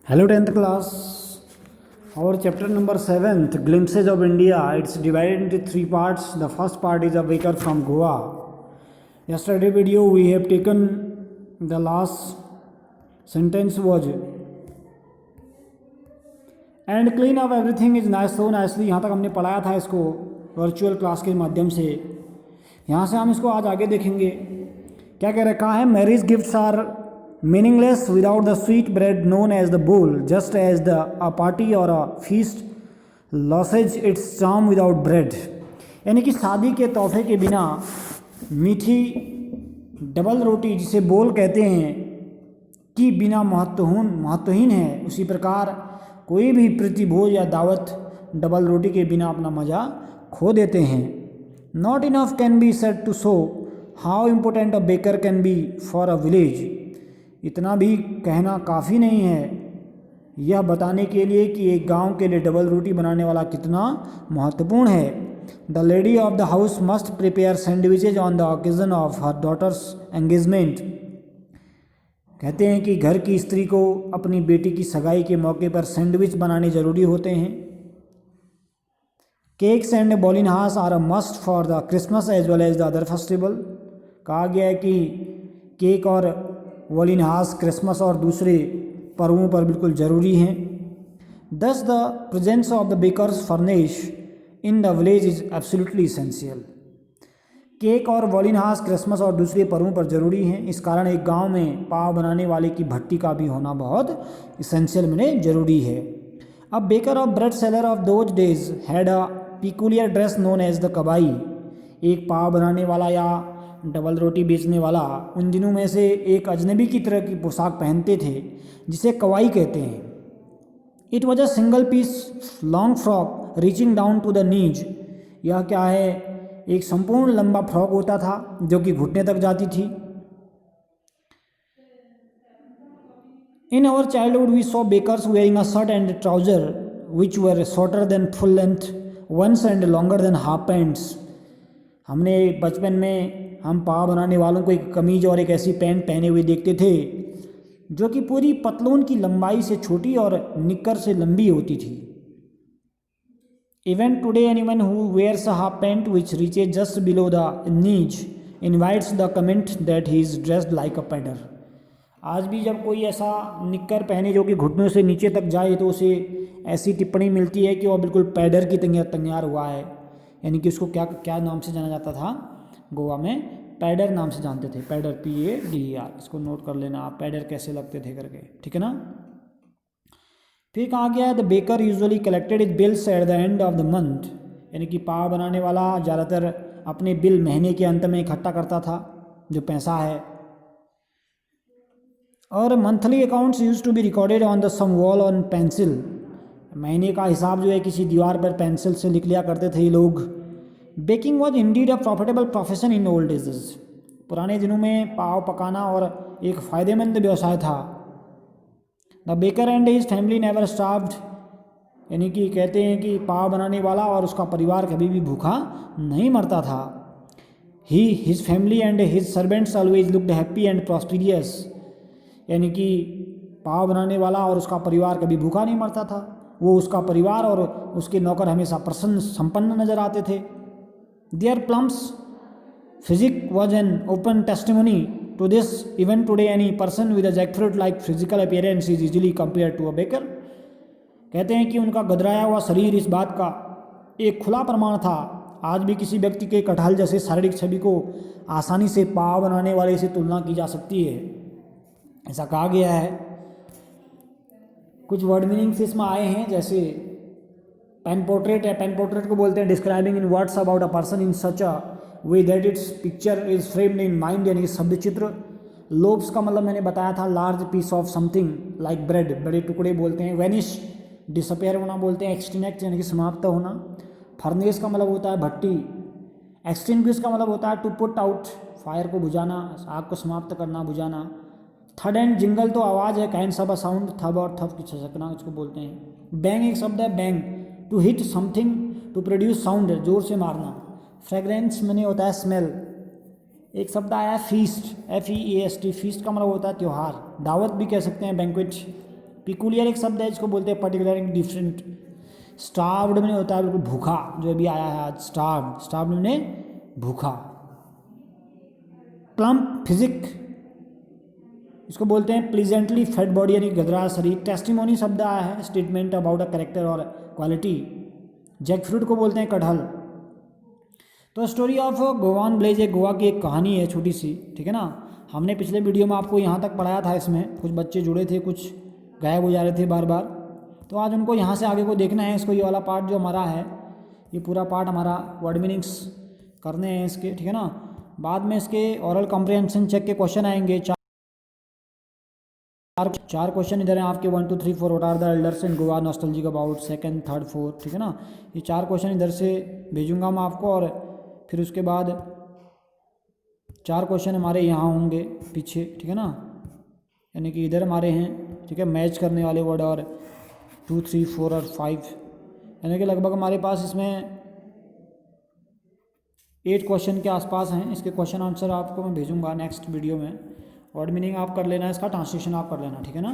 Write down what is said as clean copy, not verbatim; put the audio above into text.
Hello 10th class. Our chapter number 7th, Glimpses of India. It's divided into three parts. The first part is a waker from Goa. Yesterday video we have taken the last sentence was and clean up everything is nice so nicely. यहाँ तक हमने पढ़ाया था इसको virtual class के माध्यम से. यहाँ से हम इसको आज आगे देखेंगे. क्या कह रखा है? Marriage gifts are meaningless without the sweet bread known as the bowl, just as a party or a feast loses its charm without bread. यानी कि शादी के तोहफे के बिना मीठी डबल रोटी जिसे बोल कहते हैं कि बिना महत्वहीन है, उसी प्रकार कोई भी प्रतिभोज या दावत डबल रोटी के बिना अपना मज़ा खो देते हैं. Not enough can be said to show how important a baker can be for a village. इतना भी कहना काफ़ी नहीं है यह बताने के लिए कि एक गांव के लिए डबल रोटी बनाने वाला कितना महत्वपूर्ण है. The lady of the house must prepare sandwiches on the occasion of her daughter's engagement. कहते हैं कि घर की स्त्री को अपनी बेटी की सगाई के मौके पर सैंडविच बनाने ज़रूरी होते हैं. केक्स एंड बॉलिनहास are a must for the Christmas as well as the other festival. कहा गया है कि केक और वॉलिनहास क्रिसमस और दूसरे पर्वों पर बिल्कुल ज़रूरी हैं. Thus the presence of the bakers furnish in the village is absolutely essential. Cake और वॉलिनहास क्रिसमस और दूसरे पर्वों पर ज़रूरी हैं. इस कारण एक गांव में पाव बनाने वाले की भट्टी का भी होना बहुत इसेंशियल में ज़रूरी है. अब baker of bread seller of those days had a peculiar dress known as the कबाई. एक पाव बनाने वाला या डबल रोटी बेचने वाला उन दिनों में से एक अजनबी की तरह की पोशाक पहनते थे जिसे कवाई कहते हैं. It was a single piece long frock reaching down to the knees. यह क्या है? एक संपूर्ण लंबा फ्रॉक होता था जो कि घुटने तक जाती थी. In our childhood we saw bakers wearing a shirt and trouser which were shorter than full length ones and longer than half pants. हमने बचपन में हम पाव बनाने वालों को एक कमीज और एक ऐसी पैंट पहने हुए देखते थे जो कि पूरी पतलून की लंबाई से छोटी और निक्कर से लंबी होती थी. Even today anyone who wears a half pant which reaches just below the knees invites the comment that he is dressed like a pader. आज भी जब कोई ऐसा निक्कर पहने जो कि घुटनों से नीचे तक जाए तो उसे ऐसी टिप्पणी मिलती है कि वह बिल्कुल पैडर की तैयार हुआ है. यानी कि उसको क्या क्या नाम से जाना जाता था गोवा में? पैडर नाम से जानते थे. पैडर PADER. इसको नोट कर लेना आप, पैडर कैसे लगते थे करके, ठीक है ना. फिर कहा गया है the baker usually collected is bills at the end of the month. यानी कि पाव बनाने वाला ज़्यादातर अपने बिल महीने के अंत में इकट्ठा करता था जो पैसा है. और monthly accounts used to be recorded on the some wall on pencil. महीने का हिसाब जो है किसी दीवार पर पेंसिल से लिख लिया करते थे ये लोग. Baking was indeed a profitable profession in old ages. पुराने दिनों में पाव पकाना और एक फ़ायदेमंद व्यवसाय था. The baker and his family never starved. यानी कि कहते हैं कि पाव बनाने वाला और उसका परिवार कभी भी भूखा नहीं मरता था. His family and his servants always looked happy and prosperous. यानी कि पाव बनाने वाला और उसका परिवार कभी भूखा नहीं मरता था. वो उसका परिवार और उसके नौकर हमेशा प्रसन्न संपन्न नजर आते थे. Their plums physique was an open testimony to this. Even today any person with a jackfruit like physical appearance is easily compared to a baker. कहते हैं कि उनका गदराया हुआ शरीर इस बात का एक खुला प्रमाण था. आज भी किसी व्यक्ति के कटहल जैसे शारीरिक छवि को आसानी से पाव बनाने वाले से तुलना की जा सकती है, ऐसा कहा गया है. कुछ वर्ड मीनिंग्स इसमें आए हैं जैसे पेन पोर्ट्रेट है. पेन पोर्ट्रेट को बोलते हैं describing in words about a person in such a way that it's picture is framed in mind. यानी कि शब्द चित्र. लोब्स का मतलब मैंने बताया था large piece of something like bread. बड़े टुकड़े बोलते हैं. वेनिश डिसअपेयर होना बोलते हैं. एक्सटिंक्ट यानी कि समाप्त होना. फर्नेस का मतलब होता है भट्टी. एक्सटिंग्विश का मतलब होता है टू पुट आउट, फायर को बुझाना, आग को समाप्त करना, बुझाना. थर्ड एंड जिंगल तो आवाज़ है. Kind of a sound. थब और थप की छसकना इसको बोलते हैं. बैंग एक शब्द है. Bang to hit something to produce sound, जोर से मारना. फ्रेगरेंस मैंने होता है स्मेल. एक शब्द आया है फीस्ट. FEAST. फीस्ट का मतलब होता है त्यौहार. दावत भी कह सकते हैं बैंक्वेट. पिकुलियर एक शब्द है, इसको बोलते हैं पर्टिकुलर, डिफरेंट। स्टार्व्ड में होता है बिल्कुल भूखा, जो अभी आया है आज, स्टार्व्ड में भूखा। प्लम्प फिजिक, इसको बोलते हैं प्लीजेंटली फेड बॉडी यानी गदरा शरीर। टेस्टिमोनी शब्द आया है, स्टेटमेंट अबाउट अ कैरेक्टर और क्वालिटी। जैक फ्रूट को बोलते हैं कटहल। तो स्टोरी ऑफ गोवान ब्लेज एक गोवा की एक कहानी है छोटी सी, ठीक है ना। हमने पिछले वीडियो में आपको यहाँ तक पढ़ाया था, इसमें कुछ बच्चे जुड़े थे, कुछ गायब हो जा रहे थे बार बार, तो आज उनको यहाँ से आगे को देखना है। इसको ये वाला पार्ट जो हमारा है, ये पूरा पार्ट हमारा वर्ड मीनिंग्स करने हैं इसके, ठीक है ना। बाद में इसके ओरल कॉम्प्रिहेंशन चेक के क्वेश्चन आएंगे, चार क्वेश्चन इधर हैं आपके 1 2 3 4। What are the elders in Goa nostalgic about, second third fourth, ठीक है ना। ये 4 क्वेश्चन इधर से भेजूंगा मैं आपको, और फिर उसके बाद 4 क्वेश्चन हमारे यहाँ होंगे पीछे, ठीक है ना, यानी कि इधर हमारे हैं, ठीक है, मैच करने वाले वर्ड, और 2 3 4 और 5, यानी कि लगभग हमारे पास इसमें 8 क्वेश्चन के आसपास हैं। इसके क्वेश्चन आंसर आपको मैं भेजूंगा नेक्स्ट वीडियो में। वर्ड मीनिंग आप कर लेना, इसका ट्रांसलेशन आप कर लेना, ठीक है ना।